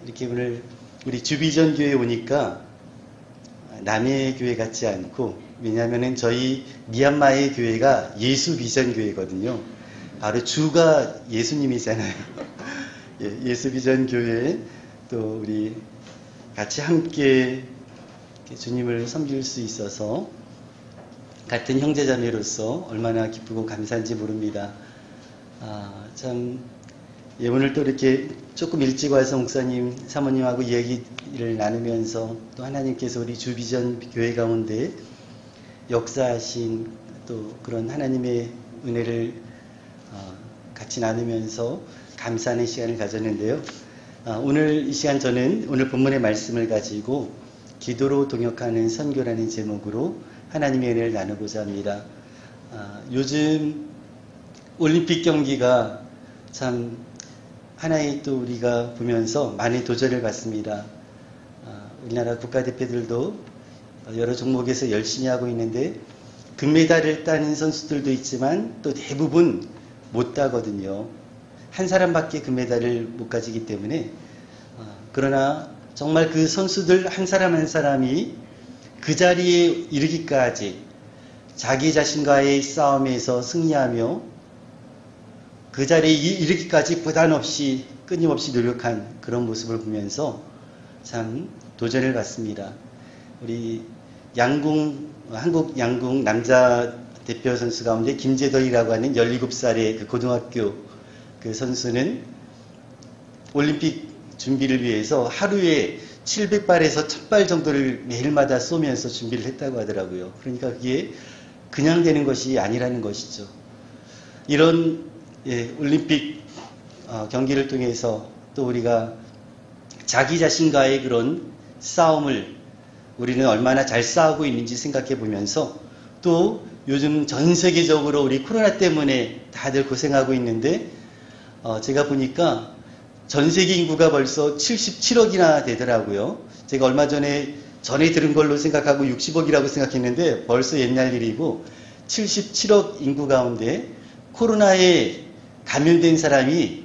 이렇게 오늘 우리 주비전 교회에 오니까 남의 교회 같지 않고, 왜냐하면 저희 미얀마의 교회가 예수 비전 교회거든요. 바로 주가 예수님이잖아요. 예수 비전 교회에 또 우리 같이 함께 주님을 섬길 수 있어서 같은 형제자매로서 얼마나 기쁘고 감사한지 모릅니다. 오늘 또 이렇게 조금 일찍 와서 목사님, 사모님하고 이야기를 나누면서 또 하나님께서 우리 주비전 교회 가운데 역사하신 또 그런 하나님의 은혜를 같이 나누면서 감사하는 시간을 가졌는데요. 오늘 이 시간 저는 오늘 본문의 말씀을 가지고 기도로 동역하는 선교라는 제목으로 하나님의 은혜를 나누고자 합니다. 요즘 올림픽 경기가 참 하나의 또 우리가 보면서 많은 도전을 받습니다. 우리나라 국가대표들도 여러 종목에서 열심히 하고 있는데 금메달을 따는 선수들도 있지만 또 대부분 못 따거든요. 한 사람밖에 금메달을 못 가지기 때문에 그러나 정말 그 선수들 한 사람 한 사람이 그 자리에 이르기까지 자기 자신과의 싸움에서 승리하며 그 자리에 이르기까지 부담 없이 끊임없이 노력한 그런 모습을 보면서 참 도전을 받습니다. 우리 한국 양궁 남자 대표 선수 가운데 김재덕이라고 하는 17살의 그 고등학교 그 선수는 올림픽 준비를 위해서 하루에 700발에서 1000발 정도를 매일마다 쏘면서 준비를 했다고 하더라고요. 그러니까 그게 그냥 되는 것이 아니라는 것이죠. 이런 올림픽 경기를 통해서 또 우리가 자기 자신과의 그런 싸움을 우리는 얼마나 잘 싸우고 있는지 생각해 보면서 또 요즘 전 세계적으로 우리 코로나 때문에 다들 고생하고 있는데 제가 보니까 전 세계 인구가 벌써 77억이나 되더라고요. 제가 얼마 전에 들은 걸로 생각하고 60억이라고 생각했는데 벌써 옛날 일이고 77억 인구 가운데 코로나에 감염된 사람이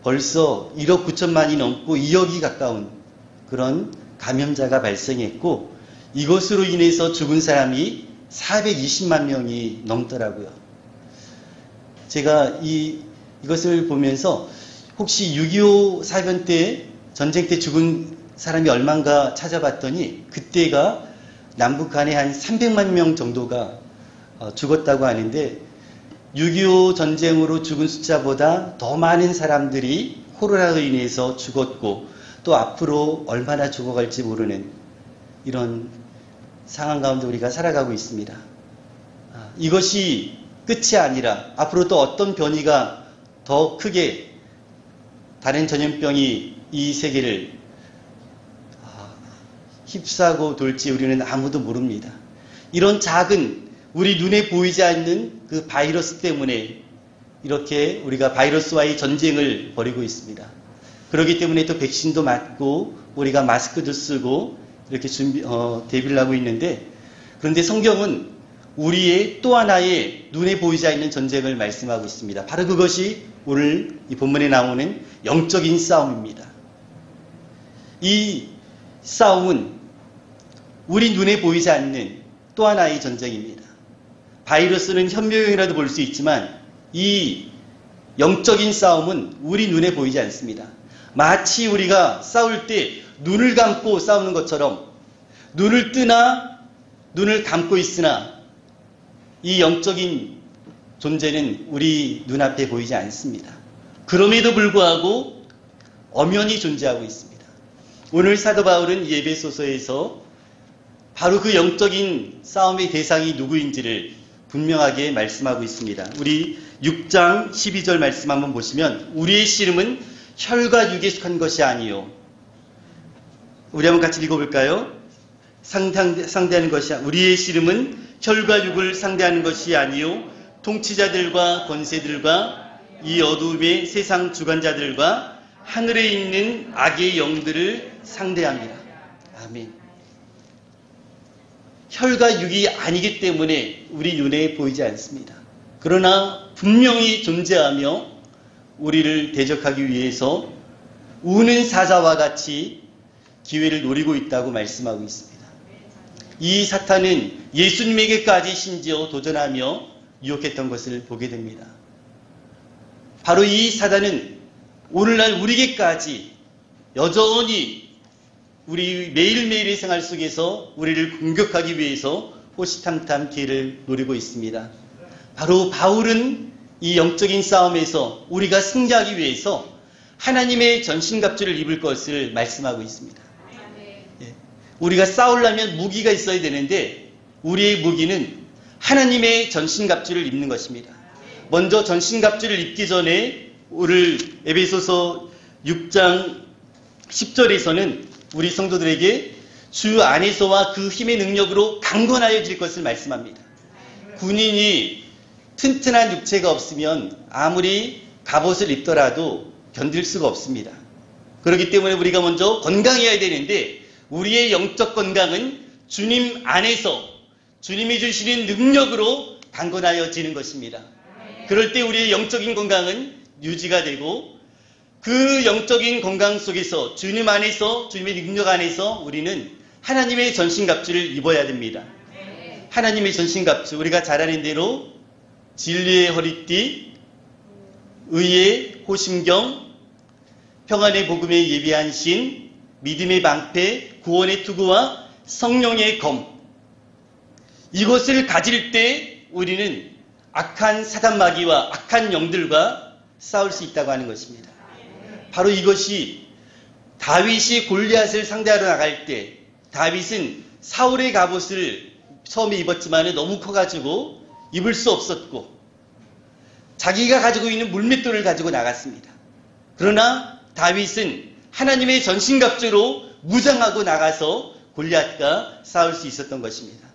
벌써 1억 9천만이 넘고 2억이 가까운 그런 감염자가 발생했고 이것으로 인해서 죽은 사람이 420만 명이 넘더라고요. 제가 이것을 보면서 혹시 6.25 사변 때 전쟁 때 죽은 사람이 얼마인가 찾아봤더니 그때가 남북 간에 한 300만 명 정도가 죽었다고 하는데 6.25 전쟁으로 죽은 숫자보다 더 많은 사람들이 코로나로 인해서 죽었고 또 앞으로 얼마나 죽어갈지 모르는 이런 상황 가운데 우리가 살아가고 있습니다. 이것이 끝이 아니라 앞으로 또 어떤 변이가 더 크게 다른 전염병이 이 세계를 휩싸고 돌지 우리는 아무도 모릅니다. 이런 작은 우리 눈에 보이지 않는 그 바이러스 때문에 이렇게 우리가 바이러스와의 전쟁을 벌이고 있습니다. 그렇기 때문에 또 백신도 맞고 우리가 마스크도 쓰고 이렇게 대비를 하고 있는데 그런데 성경은 우리의 또 하나의 눈에 보이지 않는 전쟁을 말씀하고 있습니다. 바로 그것이 오늘 이 본문에 나오는 영적인 싸움입니다. 이 싸움은 우리 눈에 보이지 않는 또 하나의 전쟁입니다. 바이러스는 현미경이라도 볼 수 있지만 이 영적인 싸움은 우리 눈에 보이지 않습니다. 마치 우리가 싸울 때 눈을 감고 싸우는 것처럼 눈을 뜨나 눈을 감고 있으나 이 영적인 존재는 우리 눈앞에 보이지 않습니다. 그럼에도 불구하고 엄연히 존재하고 있습니다. 오늘 사도 바울은 에베소서에서 바로 그 영적인 싸움의 대상이 누구인지를 분명하게 말씀하고 있습니다. 우리 6장 12절 말씀 한번 보시면 우리의 씨름은 혈과 육에 속한 것이 아니요. 우리 한번 같이 읽어볼까요? 상대하는 것이 우리의 씨름은 혈과 육을 상대하는 것이 아니요 통치자들과 권세들과 이 어두움의 세상 주관자들과 하늘에 있는 악의 영들을 상대합니다. 아멘. 혈과 육이 아니기 때문에 우리 눈에 보이지 않습니다. 그러나 분명히 존재하며 우리를 대적하기 위해서 우는 사자와 같이 기회를 노리고 있다고 말씀하고 있습니다. 이 사탄은 예수님에게까지 심지어 도전하며 유혹했던 것을 보게 됩니다. 바로 이 사단은 오늘날 우리에게까지 여전히 우리 매일매일의 생활 속에서 우리를 공격하기 위해서 호시탐탐 기회를 노리고 있습니다. 바로 바울은 이 영적인 싸움에서 우리가 승리하기 위해서 하나님의 전신갑주를 입을 것을 말씀하고 있습니다. 예. 우리가 싸우려면 무기가 있어야 되는데 우리의 무기는 하나님의 전신갑주를 입는 것입니다. 먼저 전신갑주를 입기 전에 오늘 에베소서 6장 10절에서는 우리 성도들에게 주 안에서와 그 힘의 능력으로 강건하여질 것을 말씀합니다. 군인이 튼튼한 육체가 없으면 아무리 갑옷을 입더라도 견딜 수가 없습니다. 그렇기 때문에 우리가 먼저 건강해야 되는데 우리의 영적 건강은 주님 안에서 주님이 주시는 능력으로 강건하여지는 것입니다. 그럴 때 우리의 영적인 건강은 유지가 되고 그 영적인 건강 속에서 주님 안에서 주님의 능력 안에서 우리는 하나님의 전신갑주를 입어야 됩니다. 하나님의 전신갑주, 우리가 잘 아는 대로 진리의 허리띠, 의의 호심경, 평안의 복음에 예비한 신, 믿음의 방패, 구원의 투구와 성령의 검. 이것을 가질 때 우리는 악한 사단마귀와 악한 영들과 싸울 수 있다고 하는 것입니다. 바로 이것이 다윗이 골리앗을 상대하러 나갈 때 다윗은 사울의 갑옷을 처음에 입었지만 너무 커가지고 입을 수 없었고 자기가 가지고 있는 물맷돌을 가지고 나갔습니다. 그러나 다윗은 하나님의 전신갑주로 무장하고 나가서 골리앗과 싸울 수 있었던 것입니다.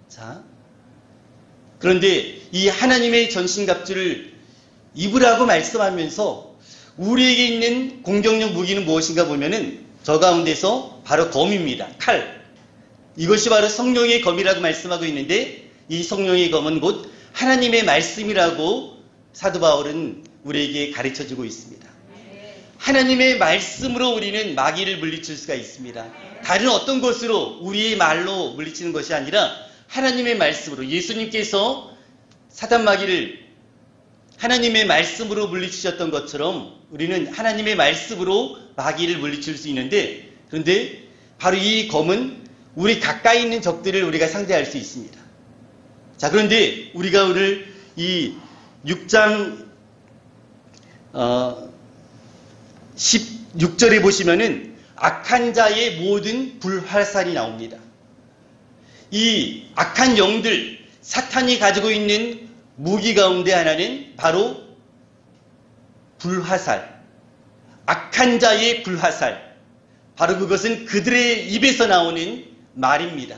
자, 그런데 이 하나님의 전신갑주를 입으라고 말씀하면서 우리에게 있는 공격력 무기는 무엇인가 보면은 저 가운데서 바로 검입니다. 칼. 이것이 바로 성령의 검이라고 말씀하고 있는데 이 성령의 검은 곧 하나님의 말씀이라고 사도 바울은 우리에게 가르쳐주고 있습니다. 하나님의 말씀으로 우리는 마귀를 물리칠 수가 있습니다. 다른 어떤 것으로 우리의 말로 물리치는 것이 아니라 하나님의 말씀으로 예수님께서 사단 마귀를 하나님의 말씀으로 물리치셨던 것처럼 우리는 하나님의 말씀으로 마귀를 물리칠 수 있는데 그런데 바로 이 검은 우리 가까이 있는 적들을 우리가 상대할 수 있습니다. 자, 그런데 우리가 오늘 이 6장 16절에 보시면은 악한 자의 모든 불화살이 나옵니다. 이 악한 영들, 사탄이 가지고 있는 무기 가운데 하나는 바로 불화살, 악한 자의 불화살. 바로 그것은 그들의 입에서 나오는 말입니다.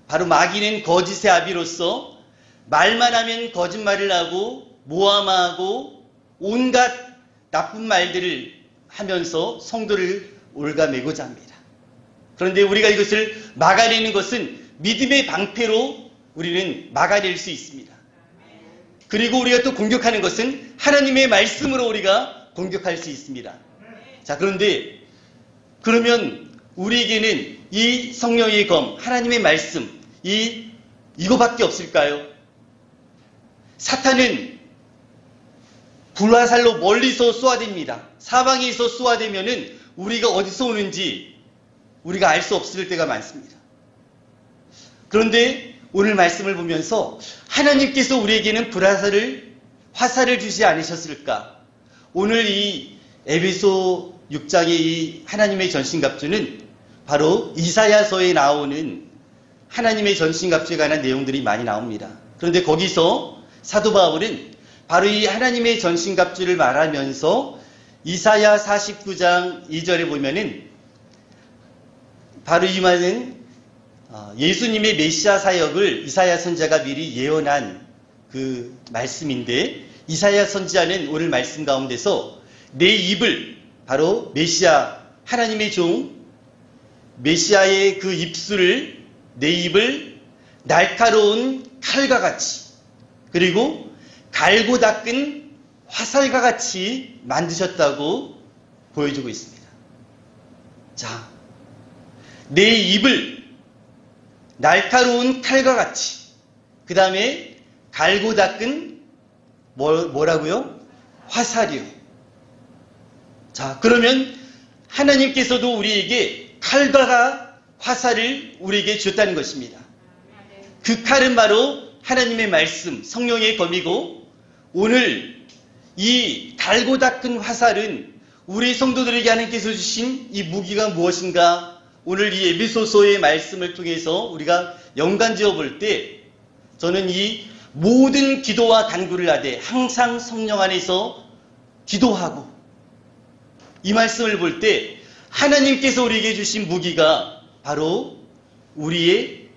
바로 마귀는 거짓의 아비로서 말만 하면 거짓말을 하고 모함하고 온갖 나쁜 말들을 하면서 성도를 올가매고자 합니다. 그런데 우리가 이것을 막아내는 것은 믿음의 방패로 우리는 막아낼 수 있습니다. 그리고 우리가 또 공격하는 것은 하나님의 말씀으로 우리가 공격할 수 있습니다. 자, 그런데 그러면 우리에게는 이 성령의 검, 하나님의 말씀, 이거밖에 없을까요? 사탄은 불화살로 멀리서 쏘아댑니다. 사방에서 쏘아대면은 우리가 어디서 오는지 우리가 알 수 없을 때가 많습니다. 그런데 오늘 말씀을 보면서 하나님께서 우리에게는 화살을 주지 않으셨을까? 오늘 이 에베소 6장의 이 하나님의 전신갑주는 바로 이사야서에 나오는 하나님의 전신갑주에 관한 내용들이 많이 나옵니다. 그런데 거기서 사도 바울은 바로 이 하나님의 전신갑주를 말하면서 이사야 49장 2절에 보면은 바로 이 말은 예수님의 메시아 사역을 이사야 선지자가 미리 예언한 그 말씀인데 이사야 선지자는 오늘 말씀 가운데서 내 입을 바로 메시아 하나님의 종 메시아의 그 입술을 내 입을 날카로운 칼과 같이 그리고 갈고 닦은 화살과 같이 만드셨다고 보여주고 있습니다. 자, 내 입을 날카로운 칼과 같이, 그 다음에 갈고 닦은 뭐라고요? 화살이요. 자, 그러면 하나님께서도 우리에게 칼과 화살을 우리에게 줬다는 것입니다. 그 칼은 바로 하나님의 말씀, 성령의 검이고, 오늘 이 갈고 닦은 화살은 우리 성도들에게 하나님께서 주신 이 무기가 무엇인가? 오늘 이 에베소서의 말씀을 통해서 우리가 연관지어 볼 때, 저는 이 모든 기도와 간구를 하되 항상 성령 안에서 기도하고, 이 말씀을 볼 때 하나님께서 우리에게 주신 무기가 바로 우리의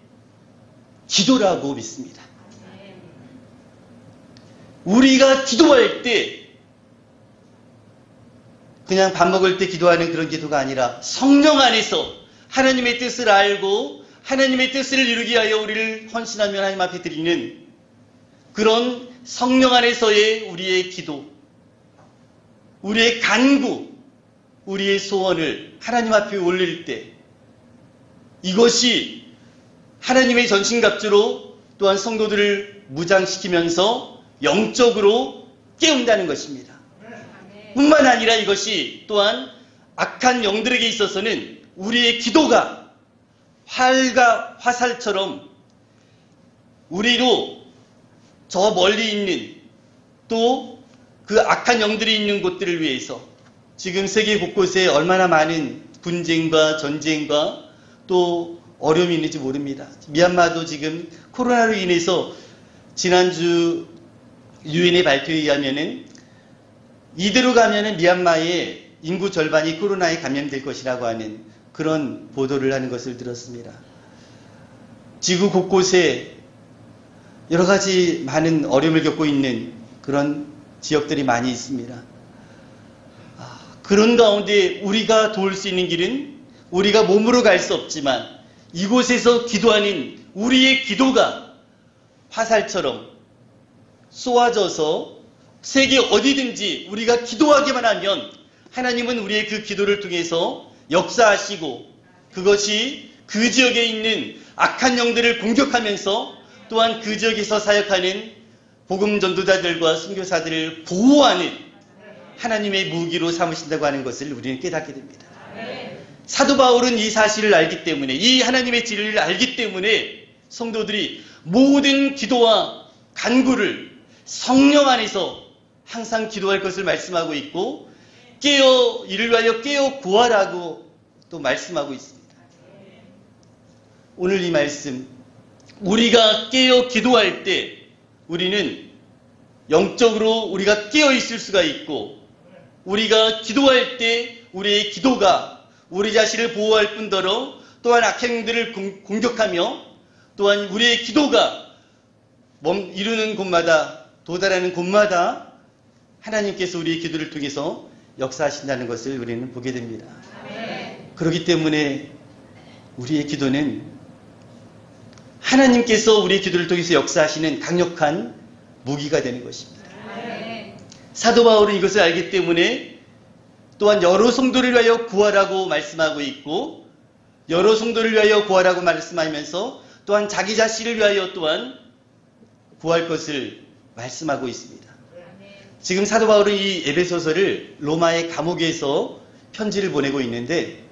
기도라고 믿습니다. 우리가 기도할 때 그냥 밥 먹을 때 기도하는 그런 기도가 아니라 성령 안에서 하나님의 뜻을 알고 하나님의 뜻을 이루기 위하여 우리를 헌신하며 하나님 앞에 드리는 그런 성령 안에서의 우리의 기도, 우리의 간구, 우리의 소원을 하나님 앞에 올릴 때, 이것이 하나님의 전신갑주로 또한 성도들을 무장시키면서 영적으로 깨운다는 것입니다. 뿐만 아니라 이것이 또한 악한 영들에게 있어서는 우리의 기도가 활과 화살처럼 우리로 저 멀리 있는 또 그 악한 영들이 있는 곳들을 위해서, 지금 세계 곳곳에 얼마나 많은 분쟁과 전쟁과 또 어려움이 있는지 모릅니다. 미얀마도 지금 코로나로 인해서 지난주 유엔의 발표에 의하면은 이대로 가면은 미얀마의 인구 절반이 코로나에 감염될 것이라고 하는 그런 보도를 하는 것을 들었습니다. 지구 곳곳에 여러 가지 많은 어려움을 겪고 있는 그런 지역들이 많이 있습니다. 그런 가운데 우리가 도울 수 있는 길은 우리가 몸으로 갈 수 없지만 이곳에서 기도하는 우리의 기도가 화살처럼 쏘아져서 세계 어디든지 우리가 기도하기만 하면 하나님은 우리의 그 기도를 통해서 역사하시고, 그것이 그 지역에 있는 악한 영들을 공격하면서 또한 그 지역에서 사역하는 복음 전도자들과 선교사들을 보호하는 하나님의 무기로 삼으신다고 하는 것을 우리는 깨닫게 됩니다. 사도 바울은 이 사실을 알기 때문에, 이 하나님의 진리를 알기 때문에 성도들이 모든 기도와 간구를 성령 안에서 항상 기도할 것을 말씀하고 있고, 이를 위하여 깨어 구하라고 또 말씀하고 있습니다. 오늘 이 말씀, 우리가 깨어 기도할 때 우리는 영적으로 우리가 깨어 있을 수가 있고, 우리가 기도할 때 우리의 기도가 우리 자신을 보호할 뿐더러 또한 악행들을 공격하며, 또한 우리의 기도가 이루는 곳마다, 도달하는 곳마다 하나님께서 우리의 기도를 통해서 역사하신다는 것을 우리는 보게 됩니다. 그렇기 때문에 우리의 기도는 하나님께서 우리의 기도를 통해서 역사하시는 강력한 무기가 되는 것입니다. 사도 바울은 이것을 알기 때문에 또한 여러 성도를 위하여 구하라고 말씀하고 있고, 여러 성도를 위하여 구하라고 말씀하면서 또한 자기 자신을 위하여 또한 구할 것을 말씀하고 있습니다. 지금 사도 바울은 이 에베소서를 로마의 감옥에서 편지를 보내고 있는데,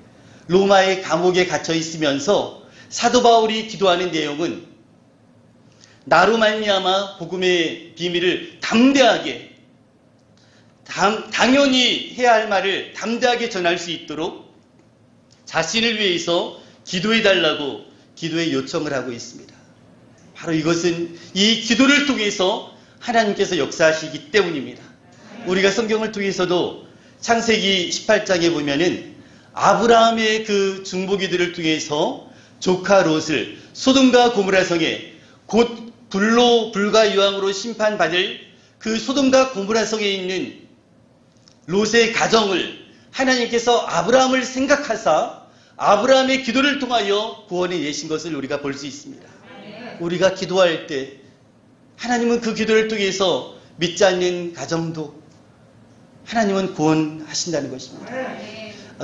로마의 감옥에 갇혀 있으면서 사도 바울이 기도하는 내용은 나로 말미암아 복음의 비밀을 담대하게, 당연히 해야 할 말을 담대하게 전할 수 있도록 자신을 위해서 기도해달라고 기도의 요청을 하고 있습니다. 바로 이것은 이 기도를 통해서 하나님께서 역사하시기 때문입니다. 우리가 성경을 통해서도 창세기 18장에 보면은 아브라함의 그 중보기들을 통해서 조카 롯을 소돔과 고모라 성에, 곧 불로 불과 유황으로 심판받을 그 소돔과 고모라 성에 있는 롯의 가정을 하나님께서 아브라함을 생각하사 아브라함의 기도를 통하여 구원에 내신 것을 우리가 볼 수 있습니다. 우리가 기도할 때 하나님은 그 기도를 통해서 믿지 않는 가정도, 하나님은 구원하신다는 것입니다.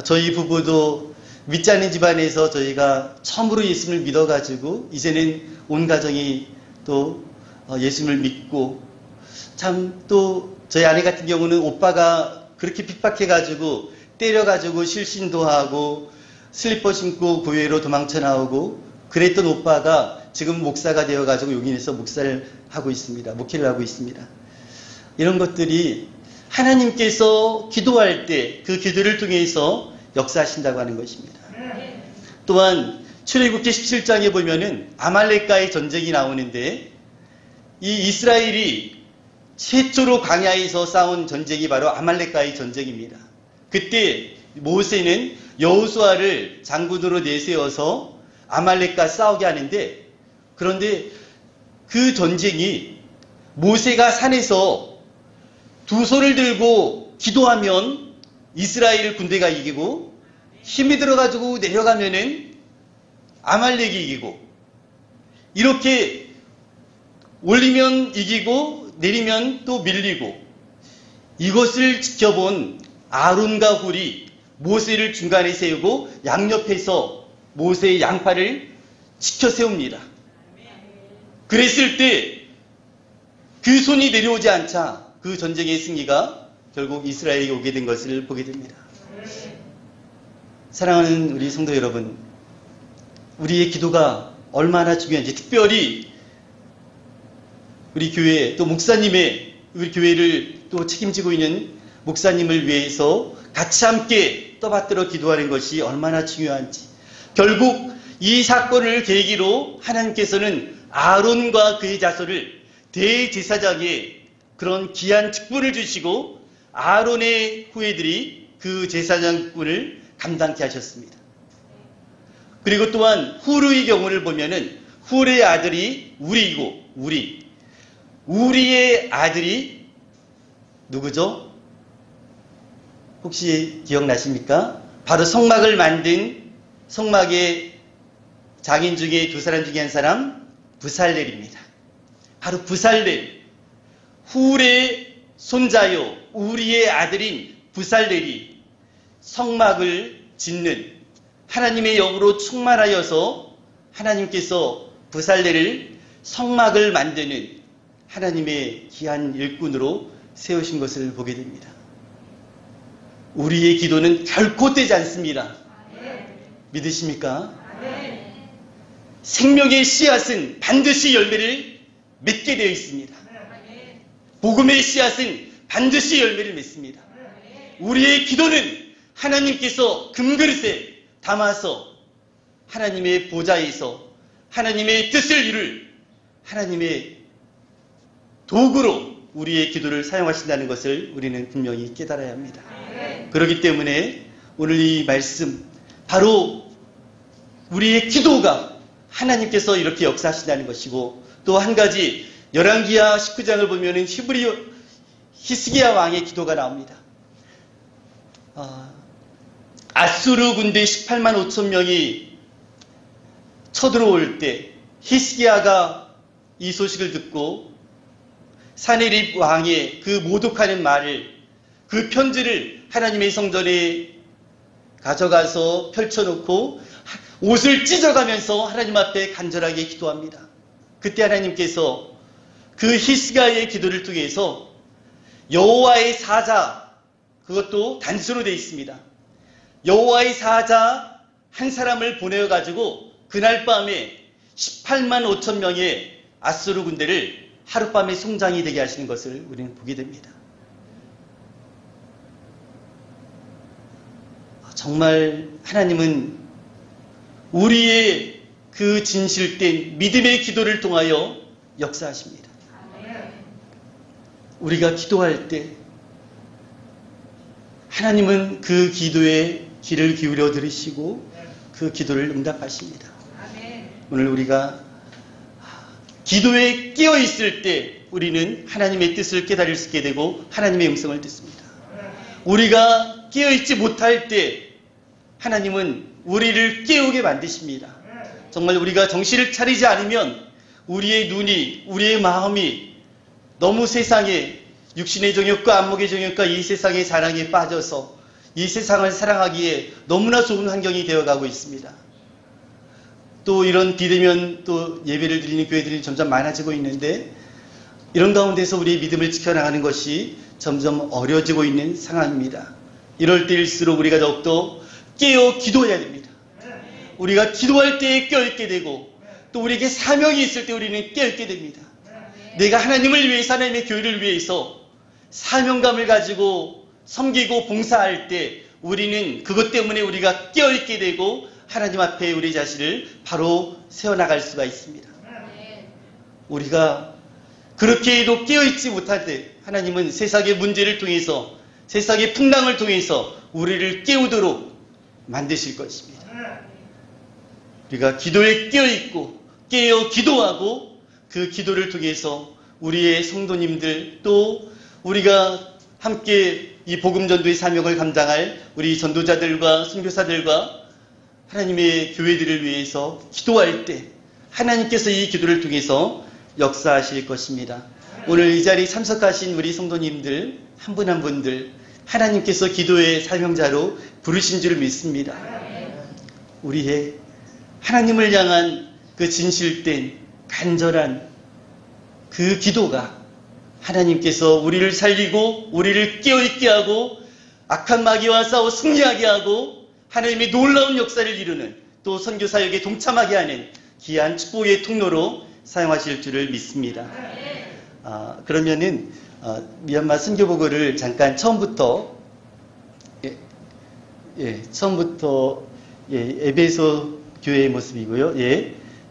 저희 부부도 믿지 않는 집안에서 저희가 처음으로 예수님을 믿어가지고 이제는 온 가정이 또 예수님을 믿고, 참 또 저희 아내 같은 경우는 오빠가 그렇게 핍박해가지고 때려가지고 실신도 하고 슬리퍼 신고 교회로 도망쳐 나오고 그랬던 오빠가 지금 목사가 되어가지고 용인에서 목사를 하고 있습니다. 목회를 하고 있습니다. 이런 것들이 하나님께서 기도할 때 그 기도를 통해서 역사하신다고 하는 것입니다. 또한 출애굽기 17장에 보면은 아말렉과의 전쟁이 나오는데, 이 이스라엘이 최초로 광야에서 싸운 전쟁이 바로 아말렉과의 전쟁입니다. 그때 모세는 여호수아를 장군으로 내세워서 아말렉과 싸우게 하는데, 그런데 그 전쟁이 모세가 산에서 두 손을 들고 기도하면 이스라엘 군대가 이기고, 힘이 들어가지고 내려가면은 아말렉이 이기고, 이렇게 올리면 이기고 내리면 또 밀리고, 이것을 지켜본 아론과 훌이 모세를 중간에 세우고 양옆에서 모세의 양팔을 지켜 세웁니다. 그랬을 때 그 손이 내려오지 않자 그 전쟁의 승리가 결국 이스라엘에게 오게 된 것을 보게 됩니다. 사랑하는 우리 성도 여러분, 우리의 기도가 얼마나 중요한지, 특별히 우리 교회 또 목사님의, 우리 교회를 또 책임지고 있는 목사님을 위해서 같이 함께 떠받들어 기도하는 것이 얼마나 중요한지, 결국 이 사건을 계기로 하나님께서는 아론과 그의 자손을 대제사장의 그런 귀한 직분을 주시고 아론의 후예들이 그 제사장군을 감당케 하셨습니다. 그리고 또한 훌의 경우를 보면은 훌의 아들이 우리이고, 우리의 아들이 누구죠? 혹시 기억나십니까? 바로 성막을 만든 성막의 장인 중에 두 사람 중에 한 사람, 부살렐입니다. 바로 부살렐, 훌의 손자요 우리의 아들인 부살렐이 성막을 짓는, 하나님의 영으로 충만하여서 하나님께서 부살렐을 성막을 만드는 하나님의 귀한 일꾼으로 세우신 것을 보게 됩니다. 우리의 기도는 결코 떼지 않습니다. 믿으십니까? 생명의 씨앗은 반드시 열매를 맺게 되어 있습니다. 복음의 씨앗은 반드시 열매를 맺습니다. 우리의 기도는 하나님께서 금그릇에 담아서 하나님의 보좌에서 하나님의 뜻을 이룰 하나님의 도구로 우리의 기도를 사용하신다는 것을 우리는 분명히 깨달아야 합니다. 그렇기 때문에 오늘 이 말씀, 바로 우리의 기도가 하나님께서 이렇게 역사하신다는 것이고, 또 한 가지 열왕기하 19장을 보면은 히스기야 왕의 기도가 나옵니다. 아수르 군대 18만 5천 명이 쳐들어올 때 히스기야가 이 소식을 듣고 사네립 왕의 그 모독하는 말을, 그 편지를 하나님의 성전에 가져가서 펼쳐놓고 옷을 찢어가면서 하나님 앞에 간절하게 기도합니다. 그때 하나님께서 그 히스기야의 기도를 통해서 여호와의 사자, 그것도 단수로 되어 있습니다. 여호와의 사자 한 사람을 보내어가지고 그날 밤에 18만 5천 명의 아수르 군대를 하룻밤에 송장이 되게 하시는 것을 우리는 보게 됩니다. 정말 하나님은 우리의 그 진실된 믿음의 기도를 통하여 역사하십니다. 우리가 기도할 때 하나님은 그 기도에 귀를 기울여 들으시고 그 기도를 응답하십니다. 오늘 우리가 기도에 끼어 있을 때 우리는 하나님의 뜻을 깨달을 수 있게 되고 하나님의 음성을 듣습니다. 우리가 끼어 있지 못할 때 하나님은 우리를 깨우게 만드십니다. 정말 우리가 정신을 차리지 않으면 우리의 눈이, 우리의 마음이 너무 세상에 육신의 정욕과 안목의 정욕과 이 세상의 자랑에 빠져서 이 세상을 사랑하기에 너무나 좋은 환경이 되어가고 있습니다. 또 이런 비대면 또 예배를 드리는 교회들이 점점 많아지고 있는데 이런 가운데서 우리의 믿음을 지켜나가는 것이 점점 어려워지고 있는 상황입니다. 이럴 때일수록 우리가 더욱더 깨어 기도해야 됩니다. 우리가 기도할 때에 깨어있게 되고 또 우리에게 사명이 있을 때 우리는 깨어있게 됩니다. 내가 하나님을 위해서 하나님의 교회를 위해서 사명감을 가지고 섬기고 봉사할 때 우리는 그것 때문에 우리가 깨어있게 되고 하나님 앞에 우리 자신을 바로 세워나갈 수가 있습니다. 우리가 그렇게 해도 깨어있지 못할 때 하나님은 세상의 문제를 통해서 세상의 풍랑을 통해서 우리를 깨우도록 만드실 것입니다. 우리가 기도에 깨어있고 깨어 기도하고 그 기도를 통해서 우리의 성도님들 또 우리가 함께 이 복음전도의 사명을 감당할 우리 전도자들과 선교사들과 하나님의 교회들을 위해서 기도할 때 하나님께서 이 기도를 통해서 역사하실 것입니다. 오늘 이 자리에 참석하신 우리 성도님들 한 분 한 분들 하나님께서 기도의 사명자로 부르신 줄 믿습니다. 우리의 하나님을 향한 그 진실된 간절한 그 기도가 하나님께서 우리를 살리고 우리를 깨어있게 하고 악한 마귀와 싸워 승리하게 하고 하나님의 놀라운 역사를 이루는 또 선교 사역에 동참하게 하는 귀한 축복의 통로로 사용하실 줄을 믿습니다. 그러면은 미얀마 선교보고를 잠깐 처음부터 에베소 교회의 모습이고요.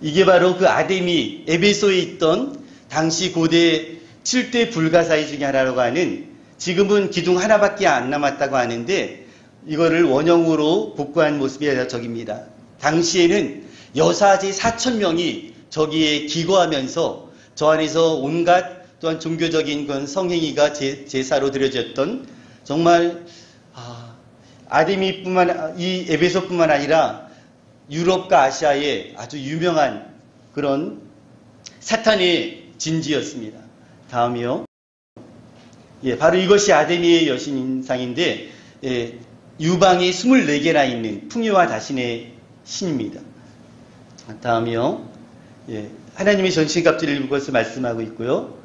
이게 바로 그 아데미 에베소에 있던 당시 고대 7대 불가사의 중에 하나라고 하는 지금은 기둥 하나밖에 안 남았다고 하는데 이거를 원형으로 복구한 모습이 저기입니다. 당시에는 여사제 4,000명이 저기에 기거하면서 저 안에서 온갖 또한 종교적인 그런 성행위가 제사로 드려졌던 정말 이 에베소뿐만 아니라 유럽과 아시아의 아주 유명한 그런 사탄의 진지였습니다. 다음이요. 바로 이것이 아데미의 여신상인데 유방이 24개나 있는 풍요와 다신의 신입니다. 다음이요. 하나님의 전신갑주를 입은 것을 말씀하고 있고요.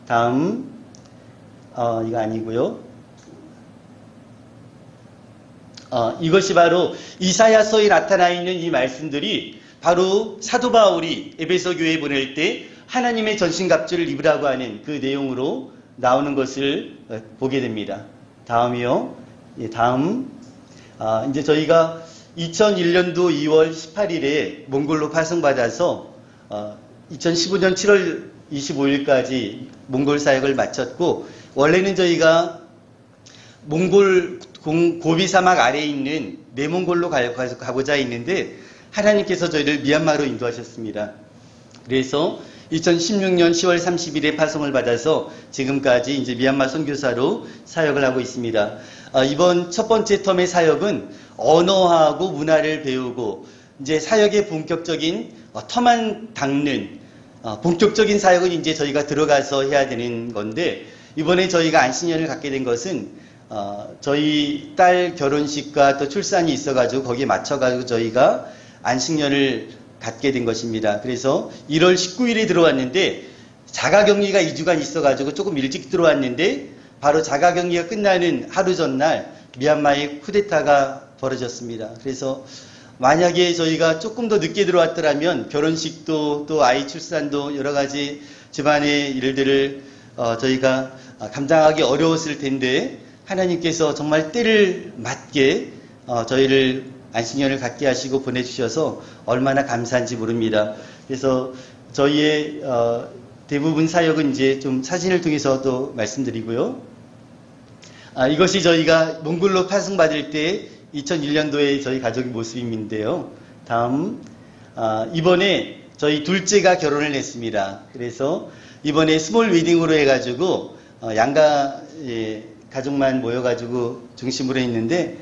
다음 이거 아니고요. 이것이 바로 이사야서에 나타나 있는 이 말씀들이 바로 사도 바울이 에베소 교회에 보낼 때 하나님의 전신갑주를 입으라고 하는 그 내용으로 나오는 것을 보게 됩니다. 다음이요. 다음 이제 저희가 2001년도 2월 18일에 몽골로 파송받아서 2015년 7월 25일까지 몽골 사역을 마쳤고 원래는 저희가 몽골 고비 사막 아래에 있는 내몽골로 가고자 했는데 하나님께서 저희를 미얀마로 인도하셨습니다. 그래서 2016년 10월 30일에 파송을 받아서 지금까지 이제 미얀마 선교사로 사역을 하고 있습니다. 이번 첫 번째 텀의 사역은 언어하고 문화를 배우고 이제 사역의 본격적인 터만 닦는 본격적인 사역은 이제 저희가 들어가서 해야 되는 건데 이번에 저희가 안식년을 갖게 된 것은 저희 딸 결혼식과 또 출산이 있어가지고 거기에 맞춰가지고 저희가 안식년을 갖게 된 것입니다. 그래서 1월 19일에 들어왔는데 자가격리가 2주간 있어가지고 조금 일찍 들어왔는데 바로 자가격리가 끝나는 하루 전날 미얀마의 쿠데타가 벌어졌습니다. 그래서 만약에 저희가 조금 더 늦게 들어왔더라면 결혼식도 또 아이 출산도 여러 가지 집안의 일들을 저희가 감당하기 어려웠을 텐데 하나님께서 정말 때를 맞게 저희를 안식년을 갖게 하시고 보내주셔서 얼마나 감사한지 모릅니다. 그래서 저희의 대부분 사역은 이제 좀 사진을 통해서도 말씀드리고요. 이것이 저희가 몽골로 파송받을 때 2001년도에 저희 가족의 모습인데요. 다음 이번에 저희 둘째가 결혼을 했습니다. 그래서 이번에 스몰 웨딩으로 해가지고 양가 가족만 모여가지고 중심으로 했는데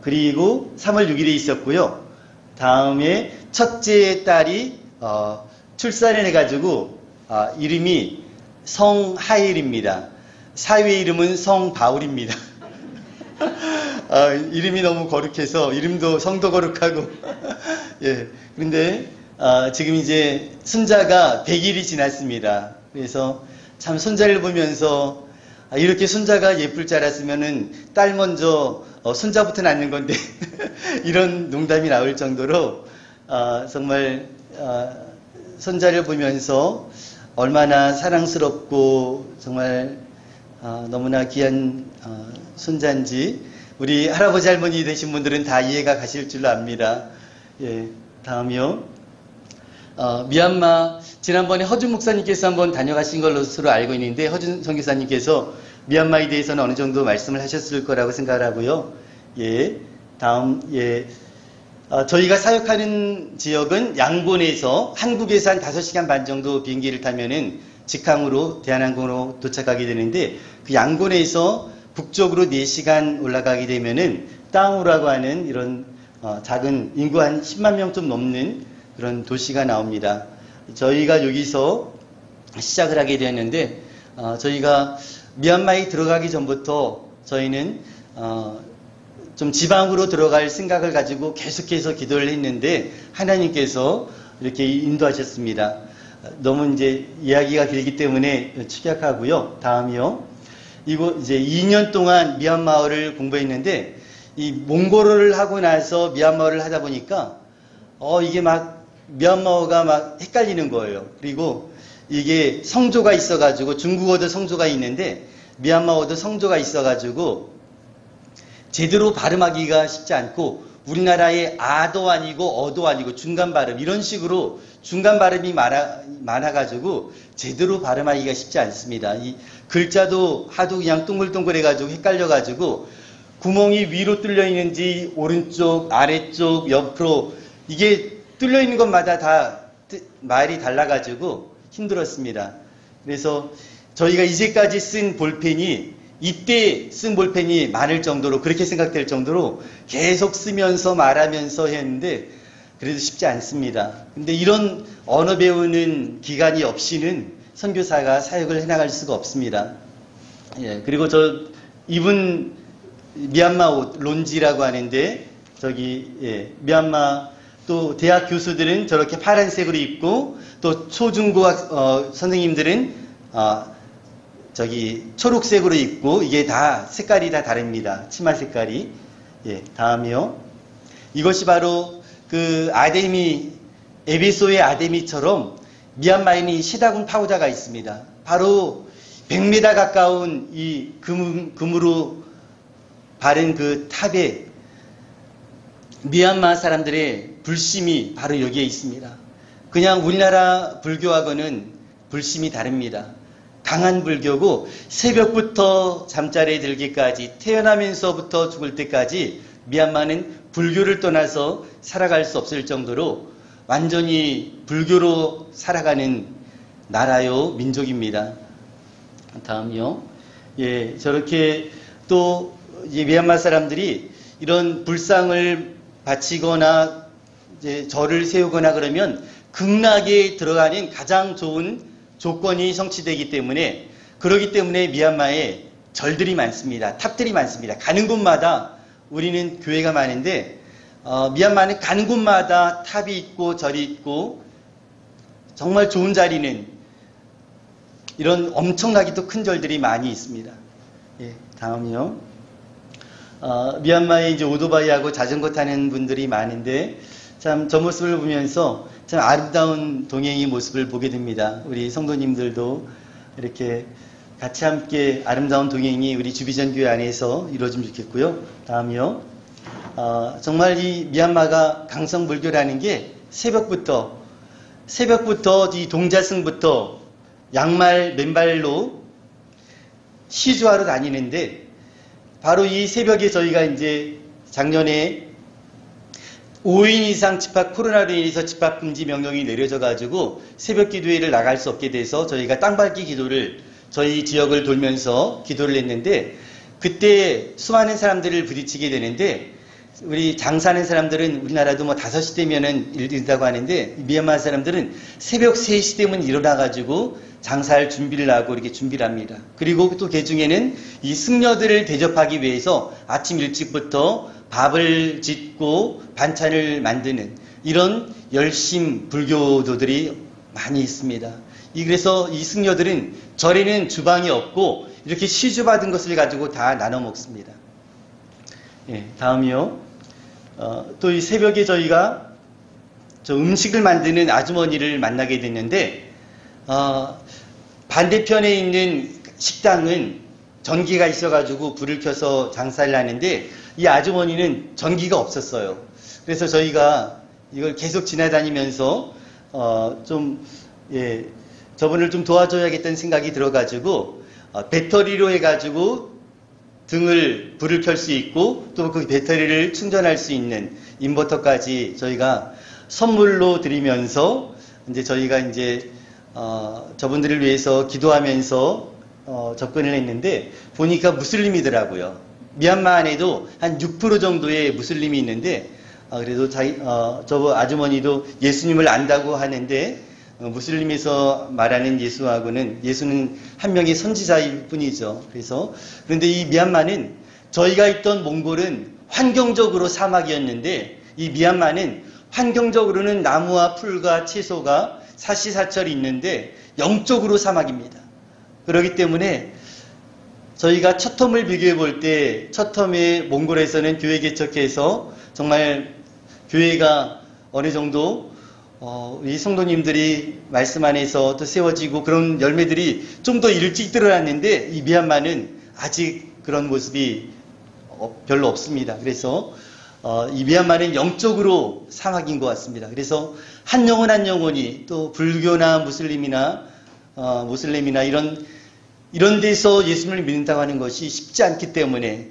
그리고 3월 6일에 있었고요. 다음에 첫째 딸이 출산을 해가지고 이름이 성하일입니다. 사위의 이름은 성바울입니다. 이름이 너무 거룩해서 이름도 성도 거룩하고 예. 그런데 지금 이제 손자가 100일이 지났습니다. 그래서 참 손자를 보면서 이렇게 손자가 예쁠 줄 알았으면은 딸 먼저 손자부터 낳는 건데 이런 농담이 나올 정도로 정말 손자를 보면서 얼마나 사랑스럽고 정말 너무나 귀한 손자인지 우리 할아버지 할머니 되신 분들은 다 이해가 가실 줄로 압니다. 예, 다음이요. 미얀마 지난번에 허준 목사님께서 한번 다녀가신 걸로서로 알고 있는데 허준 선교사님께서 미얀마에 대해서는 어느 정도 말씀을 하셨을 거라고 생각을 하고요. 예, 다음 예. 저희가 사역하는 지역은 양곤에서 한국에서 한 5시간 반 정도 비행기를 타면은 직항으로 대한항공으로 도착하게 되는데 그 양곤에서 북쪽으로 4시간 올라가게 되면은 땅우라고 하는 이런 작은 인구 한 10만 명 좀 넘는 그런 도시가 나옵니다. 저희가 여기서 시작을 하게 되었는데 저희가 미얀마에 들어가기 전부터 저희는 좀 지방으로 들어갈 생각을 가지고 계속해서 기도를 했는데 하나님께서 이렇게 인도하셨습니다. 너무 이제 이야기가 길기 때문에 축약하고요. 다음이요. 이거 이제 2년 동안 미얀마어를 공부했는데 이 몽골어를 하고 나서 미얀마어를 하다 보니까 이게 막 미얀마어가 막 헷갈리는 거예요. 그리고 이게 성조가 있어가지고 중국어도 성조가 있는데 미얀마어도 성조가 있어가지고 제대로 발음하기가 쉽지 않고 우리나라의 아도 아니고 어도 아니고 중간 발음 이런 식으로 중간 발음이 많아가지고 제대로 발음하기가 쉽지 않습니다. 이 글자도 하도 그냥 둥글둥글해가지고 헷갈려가지고 구멍이 위로 뚫려 있는지 오른쪽 아래쪽 옆으로 이게 뚫려 있는 것마다 다 말이 달라가지고 힘들었습니다. 그래서 저희가 이제까지 쓴 볼펜이 이때 쓴 볼펜이 많을 정도로 그렇게 생각될 정도로 계속 쓰면서 말하면서 했는데 그래도 쉽지 않습니다. 근데 이런 언어 배우는 기간이 없이는 선교사가 사역을 해나갈 수가 없습니다. 예, 그리고 이분 미얀마 론지라고 하는데 미얀마 또 대학 교수들은 저렇게 파란색으로 입고 또 초중고학 선생님들은 초록색으로 입고 이게 다 색깔이 다 다릅니다. 치마 색깔이. 예, 다음이요. 이것이 바로 그 에베소의 아데미처럼 미얀마에는 시다군 파고자가 있습니다. 바로 100m 가까운 이 금으로 바른 그 탑에 미얀마 사람들의 불심이 바로 여기에 있습니다. 그냥 우리나라 불교하고는 불심이 다릅니다. 강한 불교고 새벽부터 잠자리에 들기까지 태어나면서부터 죽을 때까지 미얀마는 불교를 떠나서 살아갈 수 없을 정도로 완전히 불교로 살아가는 나라요 민족입니다. 다음이요. 예, 저렇게 또 미얀마 사람들이 이런 불상을 바치거나 이제 절을 세우거나 그러면 극락에 들어가는 가장 좋은 조건이 성취되기 때문에 그러기 때문에 미얀마에 절들이 많습니다. 탑들이 많습니다. 가는 곳마다 우리는 교회가 많은데 미얀마는 가는 곳마다 탑이 있고 절이 있고 정말 좋은 자리는 이런 엄청나기도 큰 절들이 많이 있습니다. 예, 다음이요. 미얀마에 이제 오토바이하고 자전거 타는 분들이 많은데 참 저 모습을 보면서 참 아름다운 동행의 모습을 보게 됩니다. 우리 성도님들도 이렇게 같이 함께 아름다운 동행이 우리 주비전 교회 안에서 이루어지면 좋겠고요. 다음이요. 정말 이 미얀마가 강성불교라는 게 새벽부터 이 동자승부터 양말 맨발로 시주하러 다니는데 바로 이 새벽에 저희가 이제 작년에 5인 이상 집합 코로나로 인해서 집합 금지 명령이 내려져 가지고 새벽 기도회를 나갈 수 없게 돼서 저희가 땅밟기 기도를 저희 지역을 돌면서 기도를 했는데 그때 수많은 사람들을 부딪히게 되는데 우리 장사하는 사람들은 우리나라도 뭐 5시 되면은 일된다고 하는데 미얀마 사람들은 새벽 3시 되면 일어나가지고 장사할 준비를 하고 이렇게 준비를 합니다. 그리고 또 그 중에는 이 승려들을 대접하기 위해서 아침 일찍부터 밥을 짓고 반찬을 만드는 이런 열심 불교도들이 많이 있습니다. 그래서 이 승려들은 절에는 주방이 없고 이렇게 시주받은 것을 가지고 다 나눠 먹습니다. 예, 다음이요. 또 이 새벽에 저희가 저 음식을 만드는 아주머니를 만나게 됐는데 반대편에 있는 식당은 전기가 있어가지고 불을 켜서 장사를 하는데 이 아주머니는 전기가 없었어요. 그래서 저희가 이걸 계속 지나다니면서 저분을 좀 도와줘야겠다는 생각이 들어가지고 배터리로 해가지고 불을 켤 수 있고 또 그 배터리를 충전할 수 있는 인버터까지 저희가 선물로 드리면서 이제 저희가 이제 저분들을 위해서 기도하면서 접근을 했는데 보니까 무슬림이더라고요. 미얀마 안에도 한 6% 정도의 무슬림이 있는데 그래도 저 아주머니도 예수님을 안다고 하는데 무슬림에서 말하는 예수는 한 명의 선지자일 뿐이죠. 그런데 이 미얀마는 저희가 있던 몽골은 환경적으로 사막이었는데 이 미얀마는 환경적으로는 나무와 풀과 채소가 사시사철이 있는데 영적으로 사막입니다. 그렇기 때문에 저희가 첫 텀을 비교해 볼 때 첫 텀에 몽골에서는 교회 개척해서 정말 교회가 어느 정도 이 성도님들이 말씀 안에서 또 세워지고 그런 열매들이 좀 더 일찍 드러났는데 이 미얀마는 아직 그런 모습이 별로 없습니다. 그래서 이 미얀마는 영적으로 사막인 것 같습니다. 그래서 한 영혼 한 영혼이 또 불교나 무슬림이나 이런 데서 예수님을 믿는다고 하는 것이 쉽지 않기 때문에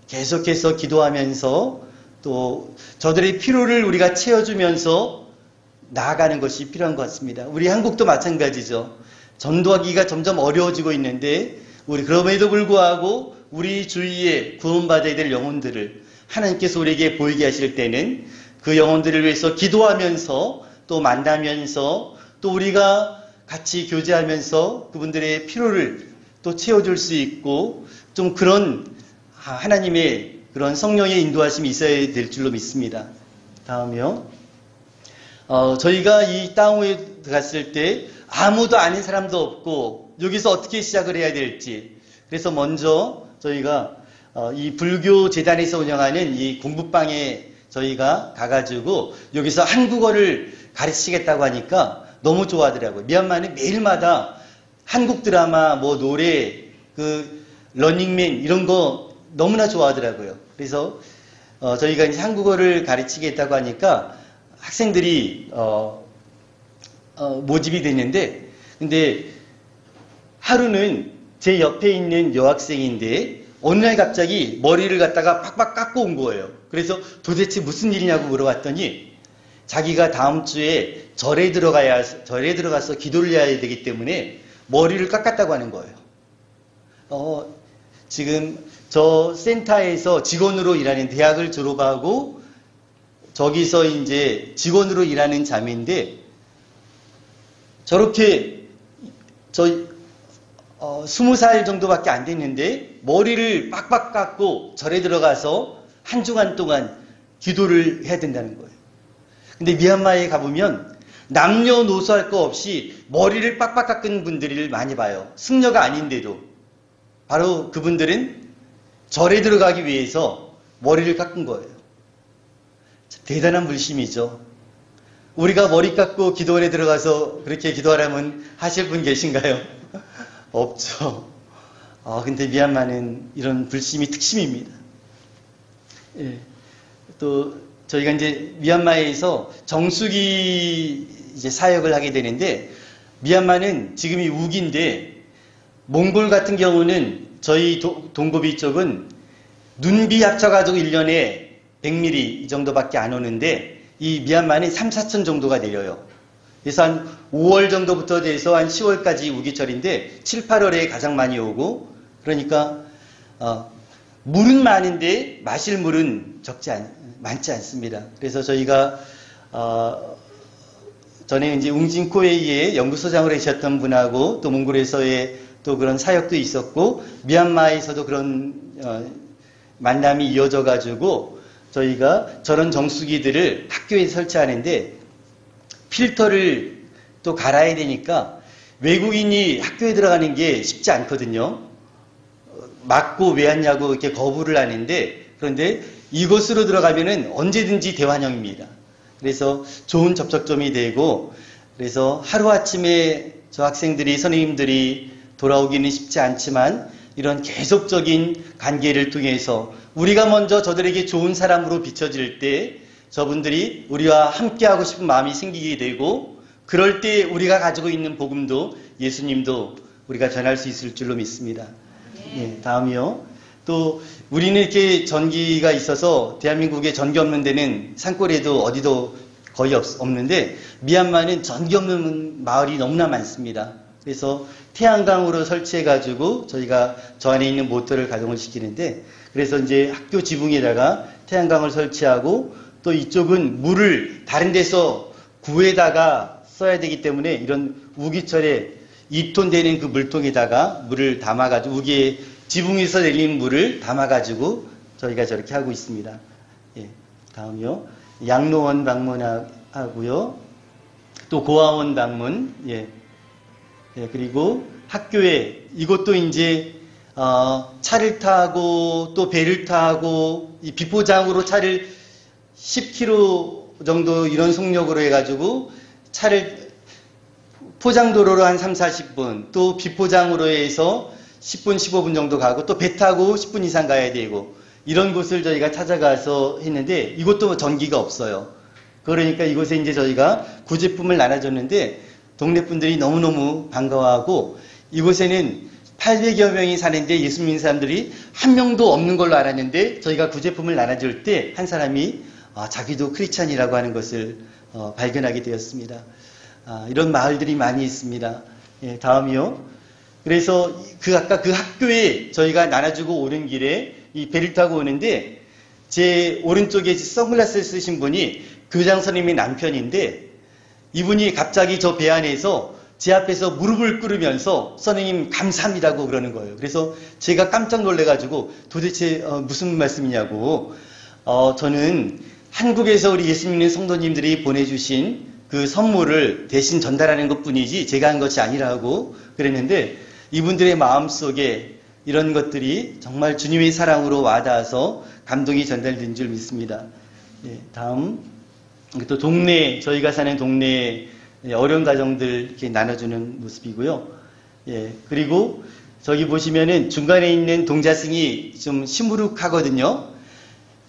계속해서 기도하면서 또 저들의 필요를 우리가 채워주면서 나아가는 것이 필요한 것 같습니다. 우리 한국도 마찬가지죠. 전도하기가 점점 어려워지고 있는데 그럼에도 불구하고 우리 주위에 구원받아야 될 영혼들을 하나님께서 우리에게 보이게 하실 때는 그 영혼들을 위해서 기도하면서 또 만나면서 또 우리가 같이 교제하면서 그분들의 필요를 또 채워줄 수 있고 좀 그런 하나님의 그런 성령의 인도하심이 있어야 될 줄로 믿습니다. 다음이요. 저희가 이 땅에 갔을 때 아무도 아는 사람도 없고 여기서 어떻게 시작을 해야 될지 그래서 먼저 저희가 이 불교 재단에서 운영하는 이 공부방에 저희가 가가지고 여기서 한국어를 가르치겠다고 하니까 너무 좋아하더라고요. 미얀마는 매일마다 한국 드라마, 노래, 러닝맨 이런 거 너무나 좋아하더라고요. 그래서 저희가 이제 한국어를 가르치겠다고 하니까 학생들이 모집이 됐는데 근데 하루는 제 옆에 있는 여학생인데 어느 날 갑자기 머리를 갖다가 팍팍 깎고 온 거예요. 그래서 도대체 무슨 일이냐고 물어봤더니 자기가 다음 주에 절에 들어가서 기도를 해야 되기 때문에 머리를 깎았다고 하는 거예요. 지금 저 센터에서 직원으로 일하는 대학을 졸업하고 저기서 이제 직원으로 일하는 자매인데 저렇게 20살 정도밖에 안 됐는데 머리를 빡빡 깎고 절에 들어가서 한 주간 동안 기도를 해야 된다는 거예요. 근데 미얀마에 가보면 남녀노소 할 거 없이 머리를 빡빡 깎은 분들을 많이 봐요. 승려가 아닌데도. 바로 그분들은 절에 들어가기 위해서 머리를 깎은 거예요. 대단한 물심이죠. 우리가 머리 깎고 기도원에 들어가서 그렇게 기도하라면 하실 분 계신가요? 없죠. 근데 미얀마는 이런 불심이 특심입니다. 예. 또 저희가 이제 미얀마에서 정수기 이제 사역을 하게 되는데 미얀마는 지금이 우기인데 몽골 같은 경우는 저희 동고비 쪽은 눈비 합쳐가지고 1년에 100mm 이 정도밖에 안 오는데 이 미얀마는 3, 4천 정도가 내려요. 그래서 한 5월 정도부터 돼서 한 10월까지 우기철인데 7, 8월에 가장 많이 오고 그러니까 물은 많은데 마실 물은 많지 않습니다. 그래서 저희가 전에 이제 웅진코웨이에 연구소장으로 계셨던 분하고 또 몽골에서의 또 그런 사역도 있었고 미얀마에서도 그런 만남이 이어져 가지고 저희가 저런 정수기들을 학교에 설치하는데 필터를 또 갈아야 되니까 외국인이 학교에 들어가는 게 쉽지 않거든요. 맞고 왜 왔냐고 이렇게 거부를 하는데, 그런데 이곳으로 들어가면은 언제든지 대환영입니다. 그래서 좋은 접촉점이 되고, 그래서 하루아침에 저 학생들이, 선생님들이 돌아오기는 쉽지 않지만 이런 계속적인 관계를 통해서 우리가 먼저 저들에게 좋은 사람으로 비춰질 때 저분들이 우리와 함께하고 싶은 마음이 생기게 되고, 그럴 때 우리가 가지고 있는 복음도 예수님도 우리가 전할 수 있을 줄로 믿습니다. 예, 다음이요. 또 우리는 이렇게 전기가 있어서 대한민국에 전기 없는 데는 산골에도 어디도 거의 없는데 미얀마는 전기 없는 마을이 너무나 많습니다. 그래서 태양광으로 설치해가지고 저희가 저 안에 있는 모터를 가동을 시키는데, 그래서 이제 학교 지붕에다가 태양광을 설치하고 또 이쪽은 물을 다른 데서 구해다가 써야 되기 때문에 이런 우기철에 2톤 되는 그 물통에다가 물을 담아가지고 우기에 지붕에서 내리는 물을 담아가지고 저희가 저렇게 하고 있습니다. 예, 다음이요. 양로원 방문하고요. 또 고아원 방문. 예, 예, 그리고 학교에 이것도 이제 차를 타고 또 배를 타고 이 비포장으로 차를 10km 정도 이런 속력으로 해가지고 차를 포장도로로 한 3, 40분, 또 비포장으로 해서 10분, 15분 정도 가고 또 배 타고 10분 이상 가야 되고 이런 곳을 저희가 찾아가서 했는데 이것도 전기가 없어요. 그러니까 이곳에 이제 저희가 구제품을 나눠줬는데 동네 분들이 너무너무 반가워하고 이곳에는 800여 명이 사는데 예수 믿는 사람들이 한 명도 없는 걸로 알았는데 저희가 구제품을 나눠줄 때 한 사람이 자기도 크리스찬이라고 하는 것을 발견하게 되었습니다. 이런 마을들이 많이 있습니다. 예, 다음이요. 그래서 아까 그 학교에 저희가 나눠주고 오는 길에 이 배를 타고 오는데 제 오른쪽에 선글라스를 쓰신 분이 교장 선생님의 남편인데 이분이 갑자기 저 배 안에서 제 앞에서 무릎을 꿇으면서 선생님 감사합니다고 그러는 거예요. 그래서 제가 깜짝 놀래가지고 도대체 무슨 말씀이냐고 저는 한국에서 우리 예수 믿는 성도님들이 보내주신 그 선물을 대신 전달하는 것 뿐이지 제가 한 것이 아니라고 그랬는데 이분들의 마음속에 이런 것들이 정말 주님의 사랑으로 와닿아서 감동이 전달된 줄 믿습니다. 예, 다음 또 저희가 사는 동네 어려운 가정들 이렇게 나눠주는 모습이고요. 예, 그리고 저기 보시면은 중간에 있는 동자승이 좀 시무룩하거든요.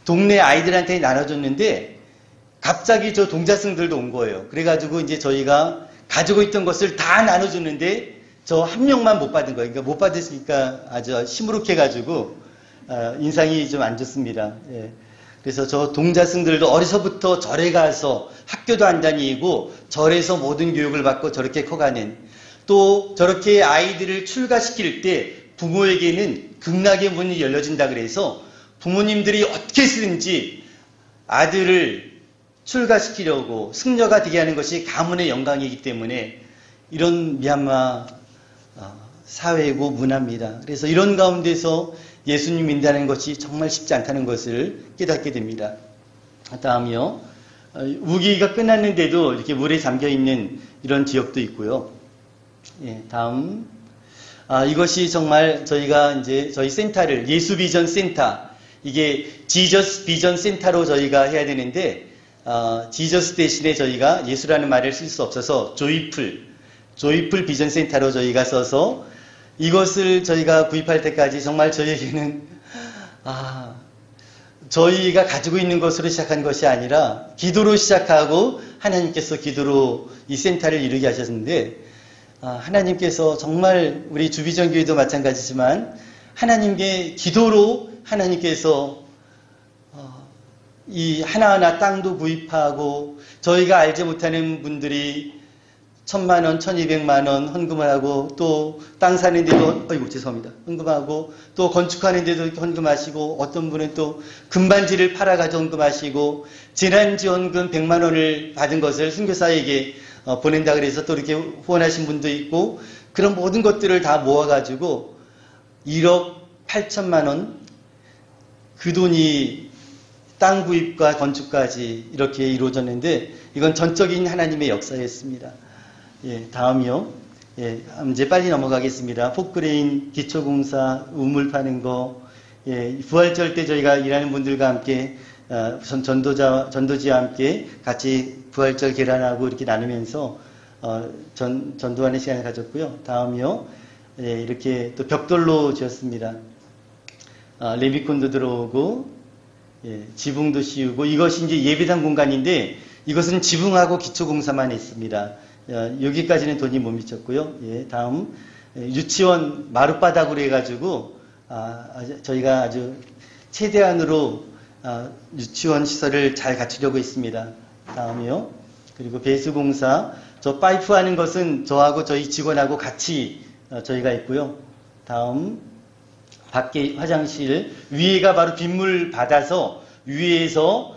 동네 아이들한테 나눠줬는데 갑자기 저 동자승들도 온 거예요. 그래가지고 이제 저희가 가지고 있던 것을 다 나눠줬는데 저 한 명만 못 받은 거예요. 그러니까 못 받으시니까 아주 시무룩해가지고 인상이 좀 안 좋습니다. 예. 그래서 저 동자승들도 어려서부터 절에 가서 학교도 안 다니고 절에서 모든 교육을 받고 저렇게 커가는, 또 저렇게 아이들을 출가시킬 때 부모에게는 극락의 문이 열려진다 그래서 부모님들이 어떻게 쓰든지 아들을 출가시키려고 승려가 되게 하는 것이 가문의 영광이기 때문에 이런 미얀마 사회고 문화입니다. 그래서 이런 가운데서 예수님 믿는다는 것이 정말 쉽지 않다는 것을 깨닫게 됩니다. 다음이요. 우기가 끝났는데도 이렇게 물에 잠겨있는 이런 지역도 있고요. 예, 다음. 이것이 정말 저희가 이제 저희 센터를 예수 비전 센터, 이게 지저스 비전 센터로 저희가 해야 되는데, 지저스 대신에 저희가 예수라는 말을 쓸 수 없어서 조이풀 비전 센터로 저희가 써서 이것을 저희가 구입할 때까지 정말 저희에게는 저희가 가지고 있는 것으로 시작한 것이 아니라 기도로 시작하고 하나님께서 기도로 이 센터를 이루게 하셨는데, 하나님께서 정말 우리 주비전교회도 마찬가지지만 하나님께 기도로 하나님께서 이 하나하나 땅도 구입하고 저희가 알지 못하는 분들이 1000만 원, 1200만 원 헌금을 하고 또 땅 사는데도 어이구 죄송합니다. 헌금하고 또 건축하는데도 헌금하시고 어떤 분은 또 금반지를 팔아가지고 헌금하시고 재난지원금 100만 원을 받은 것을 선교사에게 보낸다 그래서 또 이렇게 후원하신 분도 있고 그런 모든 것들을 다 모아가지고 1억 8천만 원 그 돈이 땅 구입과 건축까지 이렇게 이루어졌는데 이건 전적인 하나님의 역사였습니다. 예, 다음이요. 예, 이제 빨리 넘어가겠습니다. 포크레인 기초공사 우물 파는 거, 예, 부활절 때 저희가 일하는 분들과 함께 전도지와 함께 같이 부활절 계란하고 이렇게 나누면서 전도하는 시간을 가졌고요. 다음이요. 예, 이렇게 또 벽돌로 지었습니다. 레미콘도 들어오고 예, 지붕도 씌우고 이것이 이제 예배당 공간인데 이것은 지붕하고 기초공사만 했습니다. 여기까지는 돈이 못 미쳤고요. 예, 다음 유치원 마룻바닥으로 해가지고 저희가 아주 최대한으로 유치원 시설을 잘 갖추려고 있습니다. 다음이요. 그리고 배수공사 저 파이프 하는 것은 저하고 저희 직원하고 같이 저희가 있고요. 다음 밖에 화장실 위에가 바로 빗물 받아서 위에서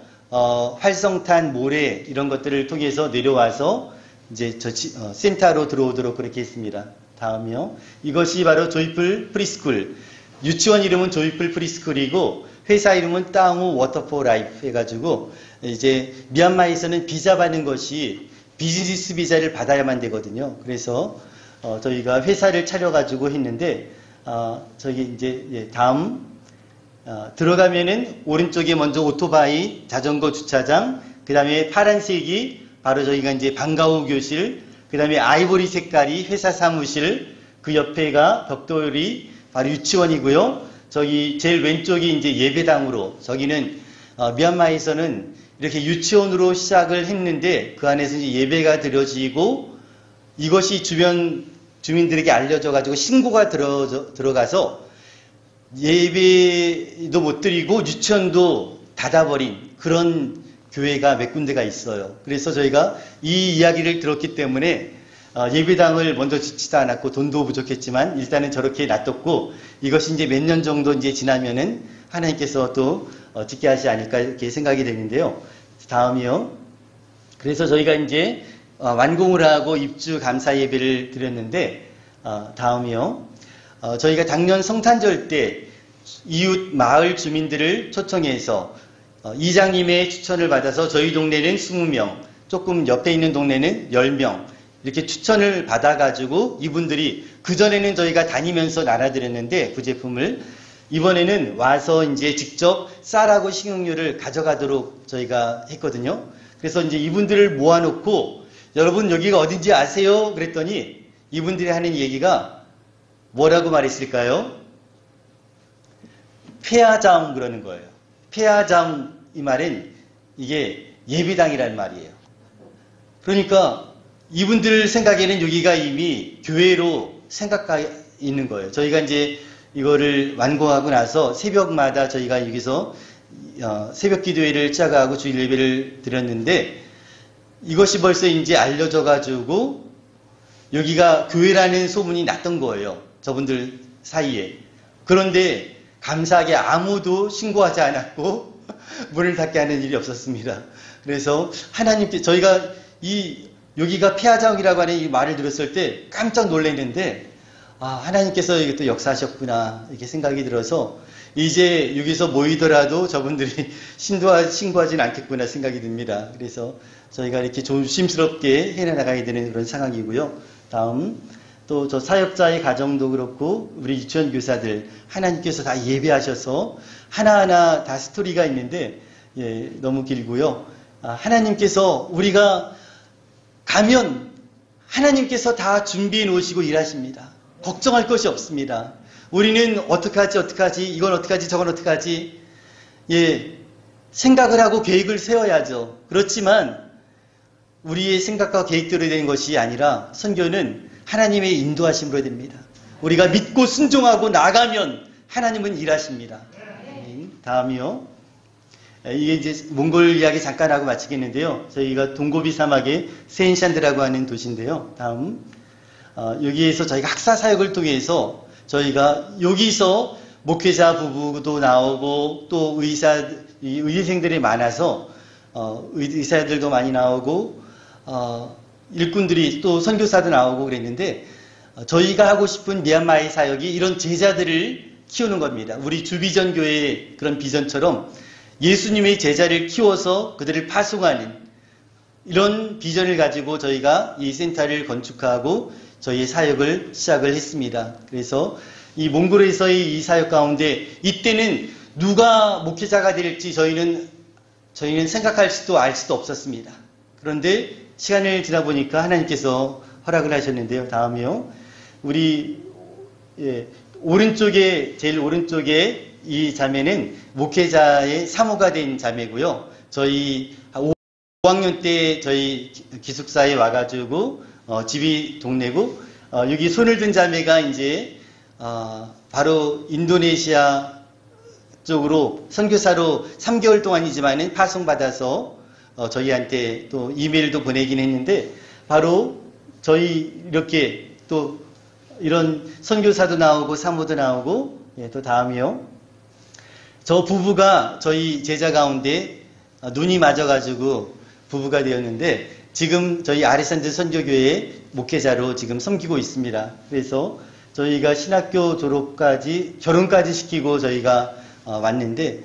활성탄 모래 이런 것들을 통해서 내려와서 이제 센터로 들어오도록 그렇게 했습니다. 다음이요. 이것이 바로 조이풀 프리스쿨. 유치원 이름은 조이풀 프리스쿨이고 회사 이름은 땅우 워터포 라이프 해가지고 이제 미얀마에서는 비자 받는 것이 비즈니스 비자를 받아야만 되거든요. 그래서 저희가 회사를 차려가지고 했는데 저기 이제 예, 다음 들어가면은 오른쪽에 먼저 오토바이 자전거 주차장 그 다음에 파란색이 바로 저희가 이제 방과후 교실 그 다음에 아이보리 색깔이 회사 사무실 그 옆에가 벽돌이 바로 유치원이고요. 저기 제일 왼쪽이 이제 예배당으로 저기는 미얀마에서는 이렇게 유치원으로 시작을 했는데 그 안에서 이제 예배가 드려지고 이것이 주변 주민들에게 알려져 가지고 신고가 들어가서 예배도 못 드리고 유치원도 닫아버린 그런 교회가 몇 군데가 있어요. 그래서 저희가 이 이야기를 들었기 때문에 예배당을 먼저 짓지도 않았고 돈도 부족했지만 일단은 저렇게 놔뒀고 이것이 이제 몇 년 정도 이제 지나면은 하나님께서 또 짓게 하지 않을까 이렇게 생각이 되는데요. 다음이요. 그래서 저희가 이제 완공을 하고 입주 감사 예배를 드렸는데 다음이요. 저희가 작년 성탄절 때 이웃 마을 주민들을 초청해서 이장님의 추천을 받아서 저희 동네는 20명, 조금 옆에 있는 동네는 10명 이렇게 추천을 받아가지고 이분들이 그전에는 저희가 다니면서 나눠드렸는데 그 제품을 이번에는 와서 이제 직접 쌀하고 식용유를 가져가도록 저희가 했거든요. 그래서 이제 이분들을 모아놓고 여러분 여기가 어딘지 아세요? 그랬더니 이분들이 하는 얘기가 뭐라고 말했을까요? 폐하자웅 그러는 거예요. 폐하자웅 이 말은 이게 예배당이라는 말이에요. 그러니까 이분들 생각에는 여기가 이미 교회로 생각가 있는 거예요. 저희가 이제 이거를 완공하고 나서 새벽마다 저희가 여기서 새벽 기도회를 시작하고 주일 예배를 드렸는데 이것이 벌써 이제 알려져 가지고 여기가 교회라는 소문이 났던 거예요. 저분들 사이에. 그런데 감사하게 아무도 신고하지 않았고 문을 닫게 하는 일이 없었습니다. 그래서 하나님께 저희가 여기가 폐하자웅이라고 하는 이 말을 들었을 때 깜짝 놀랐는데 하나님께서 이게 또 역사하셨구나 이렇게 생각이 들어서 이제 여기서 모이더라도 저분들이 신고하진 않겠구나 생각이 듭니다. 그래서 저희가 이렇게 조심스럽게 해나가야 되는 그런 상황이고요. 다음 또 저 사역자의 가정도 그렇고 우리 유치원 교사들 하나님께서 다 예배하셔서 하나하나 다 스토리가 있는데 예, 너무 길고요. 하나님께서 우리가 가면 하나님께서 다 준비해 놓으시고 일하십니다. 걱정할 것이 없습니다. 우리는 어떡하지 이건 어떡하지 저건 어떡하지 예, 생각을 하고 계획을 세워야죠. 그렇지만 우리의 생각과 계획대로 되는 것이 아니라 선교는 하나님의 인도하심으로 됩니다. 우리가 믿고 순종하고 나가면 하나님은 일하십니다. 다음이요. 이게 이제 몽골 이야기 잠깐 하고 마치겠는데요. 저희가 동고비 사막의 세인샨드라고 하는 도시인데요. 다음 여기에서 저희가 학사 사역을 통해서 저희가 여기서 목회자 부부도 나오고 또 의대생들이 많아서 의사들도 많이 나오고 일꾼들이 또 선교사도 나오고 그랬는데 저희가 하고 싶은 미얀마의 사역이 이런 제자들을 키우는 겁니다. 우리 주비전 교회의 그런 비전처럼 예수님의 제자를 키워서 그들을 파송하는 이런 비전을 가지고 저희가 이 센터를 건축하고 저희의 사역을 시작을 했습니다. 그래서 이 몽골에서의 이 사역 가운데 이때는 누가 목회자가 될지 저희는 생각할 수도 알 수도 없었습니다. 그런데 시간을 지나 보니까 하나님께서 허락을 하셨는데요. 다음이요. 우리 제일 오른쪽에 이 자매는 목회자의 사모가 된 자매고요. 저희 5학년 때 저희 기숙사에 와가지고 집이 동네고 여기 손을 든 자매가 이제 바로 인도네시아 쪽으로 선교사로 3개월 동안이지만은 파송받아서 저희한테 또 이메일도 보내긴 했는데 바로 저희 이렇게 또 이런 선교사도 나오고 사모도 나오고 또 다음이요. 저 부부가 저희 제자 가운데 눈이 맞아가지고 부부가 되었는데 지금 저희 아레산드 선교교회 목회자로 지금 섬기고 있습니다. 그래서 저희가 신학교 졸업까지 결혼까지 시키고 저희가 왔는데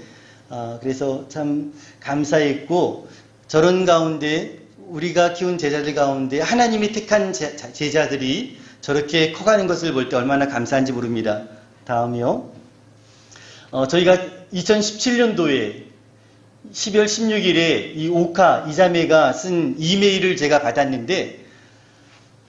그래서 참 감사했고 저런 가운데 우리가 키운 제자들 가운데 하나님이 택한 제자들이 저렇게 커가는 것을 볼 때 얼마나 감사한지 모릅니다. 다음이요. 저희가 2017년도에 12월 16일에 이 오카 이자매가 쓴 이메일을 제가 받았는데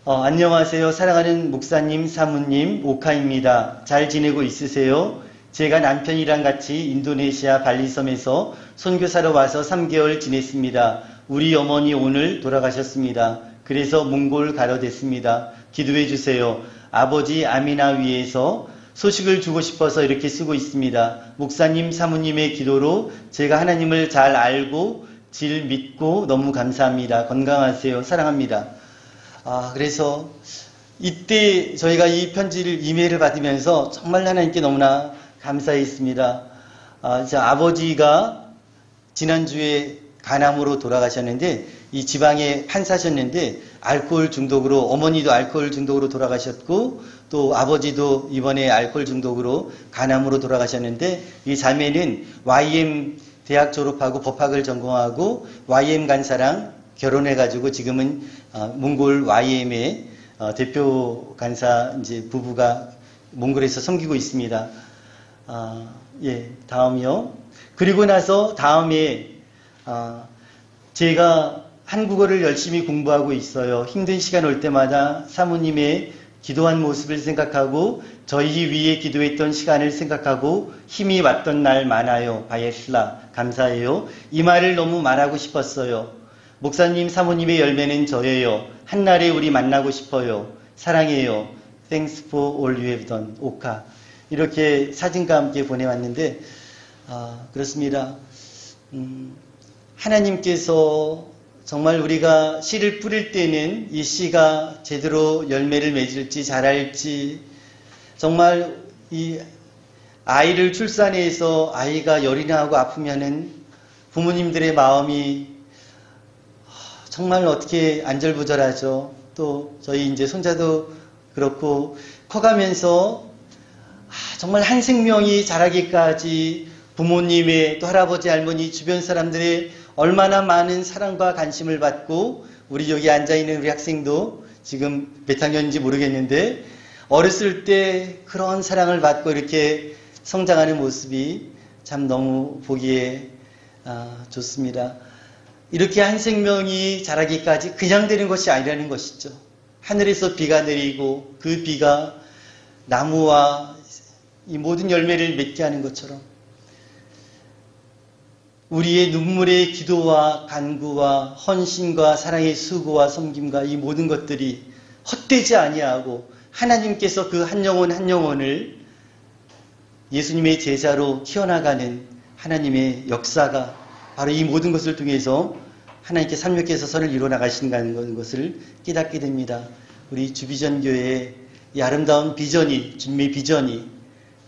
안녕하세요. 사랑하는 목사님, 사모님, 오카입니다. 잘 지내고 있으세요? 제가 남편이랑 같이 인도네시아 발리섬에서 선교사로 와서 3개월 지냈습니다. 우리 어머니 오늘 돌아가셨습니다. 그래서 몽골 가려 됐습니다. 기도해 주세요. 아버지 아미나 위에서 소식을 주고 싶어서 이렇게 쓰고 있습니다. 목사님, 사모님의 기도로 제가 하나님을 잘 알고 질 믿고 너무 감사합니다. 건강하세요. 사랑합니다. 그래서 이때 저희가 이 편지를 이메일을 받으면서 정말 하나님께 너무나 감사했습니다. 아버지가 지난주에 간암으로 돌아가셨는데 이 지방에 판사셨는데 알코올 중독으로 어머니도 알코올 중독으로 돌아가셨고 또 아버지도 이번에 알코올 중독으로 간암으로 돌아가셨는데 이 자매는 YM 대학 졸업하고 법학을 전공하고 YM 간사랑 결혼해가지고 지금은 몽골 YM의 대표 간사 이제 부부가 몽골에서 섬기고 있습니다. 다음이요. 그리고 나서 다음에 제가 한국어를 열심히 공부하고 있어요. 힘든 시간 올 때마다 사모님의 기도한 모습을 생각하고 저희 위에 기도했던 시간을 생각하고 힘이 왔던 날 많아요. 바예슬라 감사해요. 이 말을 너무 말하고 싶었어요. 목사님 사모님의 열매는 저예요. 한날에 우리 만나고 싶어요. 사랑해요. Thanks for all you have done. 오카. 이렇게 사진과 함께 보내왔는데 그렇습니다. 하나님께서 정말 우리가 씨를 뿌릴 때는 이 씨가 제대로 열매를 맺을지 자랄지 정말 이 아이를 출산해서 아이가 열이 나고 아프면은 부모님들의 마음이 정말 어떻게 안절부절하죠. 또 저희 이제 손자도 그렇고 커가면서 정말 한 생명이 자라기까지 부모님의 또 할아버지 할머니 주변 사람들의 얼마나 많은 사랑과 관심을 받고 우리 여기 앉아있는 우리 학생도 지금 몇 학년인지 모르겠는데 어렸을 때 그런 사랑을 받고 이렇게 성장하는 모습이 참 너무 보기에 좋습니다. 이렇게 한 생명이 자라기까지 그냥 되는 것이 아니라는 것이죠. 하늘에서 비가 내리고 그 비가 나무와 이 모든 열매를 맺게 하는 것처럼 우리의 눈물의 기도와 간구와 헌신과 사랑의 수고와 섬김과 이 모든 것들이 헛되지 아니하고 하나님께서 그 한 영혼 한 영혼을 예수님의 제자로 키워나가는 하나님의 역사가 바로 이 모든 것을 통해서 하나님께 삼육해서 선을 이루어 나가신다는 것을 깨닫게 됩니다. 우리 주비전교회의 이 아름다운 비전이, 주님의 비전이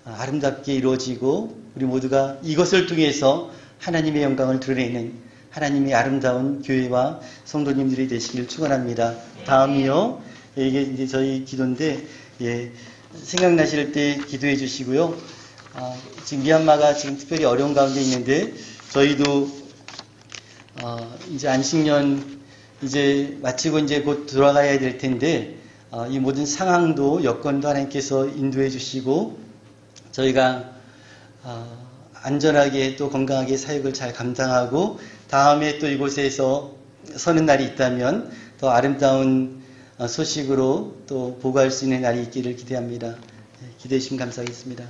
아름답게 이루어지고 우리 모두가 이것을 통해서 하나님의 영광을 드러내는 하나님의 아름다운 교회와 성도님들이 되시길 축원합니다. 다음이요. 이게 이제 저희 기도인데, 생각나실 때 기도해 주시고요. 지금 미얀마가 지금 특별히 어려운 가운데 있는데, 저희도 이제 안식년 이제 마치고 이제 곧 돌아가야 될 텐데, 이 모든 상황도 여건도 하나님께서 인도해 주시고, 저희가 안전하게 또 건강하게 사역을 잘 감당하고 다음에 또 이곳에서 서는 날이 있다면 더 아름다운 소식으로 또 보고할 수 있는 날이 있기를 기대합니다. 기대해 주시면 감사하겠습니다.